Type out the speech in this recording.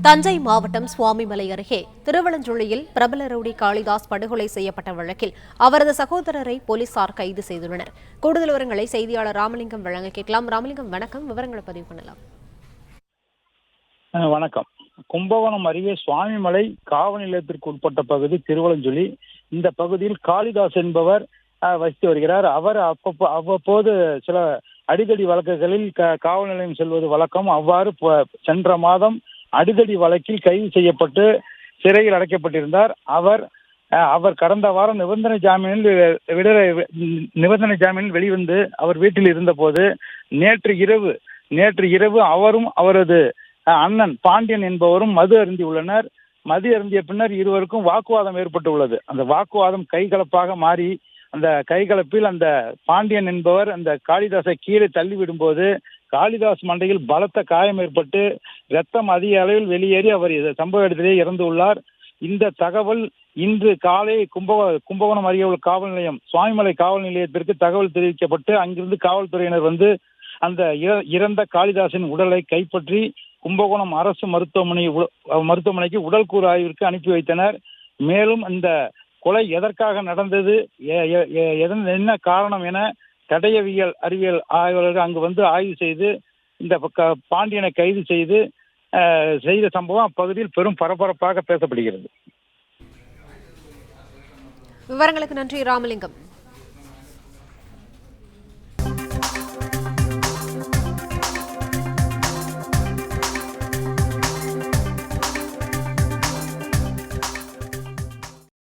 தஞ்சை மாவட்டம் சுவாமிமலை அருகே திருவலஞ்சுழியில் பிரபல ரவுடி காளிதாஸ் படுகொலை செய்யப்பட்ட வழக்கில் அவரது சகோதரரை போலீசார் கைது செய்துள்ளனர். கூடுதல் விவரங்களை செய்தியாளர் ராமலிங்கம் வழங்க கேட்கலாம். ராமலிங்கம், வணக்கம். விவரங்களை பதிவு பண்ணலாம். வணக்கம். கும்பகோணம் அருகே சுவாமிமலை காவல் நிலையத்திற்கு உட்பட்ட பகுதி திருவலஞ்சுழி. இந்த பகுதியில் காளிதாஸ் என்பவர் வசித்து வருகிறார். அவர் அவ்வப்போது சில அடிதடி வழக்குகளில் காவல் நிலையம் செல்வது வழக்கம். அவ்வாறு சென்ற மாதம் அடிதடி வழக்கில் கைது செய்யப்பட்டு சிறையில் அடைக்கப்பட்டிருந்தார். அவர் கடந்த வாரம் நிபந்தனை ஜாமீனில் வெளிவந்து அவர் வீட்டில் இருந்தபோது நேற்று இரவு அவரும் அவரது அண்ணன் பாண்டியன் என்பவரும் மது அருந்தியுள்ளனர். மது அருந்திய பின்னர் இருவருக்கும் வாக்குவாதம் ஏற்பட்டுள்ளது. அந்த வாக்குவாதம் கைகலப்பாக மாறி அந்த கைகலப்பில் அந்த பாண்டியன் என்பவர் அந்த காளிதாஸை கீழே தள்ளிவிடும்போது காளிதாஸ் மண்டையில் பலத்த காயம் ஏற்பட்டு ரத்தம் அதிக அளவில் வெளியேறி அவர் சம்பவ இடத்திலே இறந்துள்ளார். இந்த தகவல் இன்று காலை கும்பகோணம் அருகே உள்ள காவல் நிலையம் சுவாமிமலை காவல் நிலையத்திற்கு தகவல் தெரிவிக்கப்பட்டு அங்கிருந்து காவல்துறையினர் வந்து அந்த இறந்த காளிதாசின் உடலை கைப்பற்றி கும்பகோணம் அரசு மருத்துவமனைக்கு உடல்கூறு ஆய்விற்கு அனுப்பி வைத்தனர். மேலும் இந்த கொலை எதற்காக நடந்தது, என்ன காரணம் என தடயவியல் அறிவியல் ஆய்வாளர்கள் அங்கு வந்து ஆய்வு செய்து இந்த பாண்டியனை கைது செய்த சம்பவம் அப்பகுதியில் பெரும் பரபரப்பாக பேசப்படுகிறது. விவரங்களுக்கு நன்றி ராமலிங்கம்.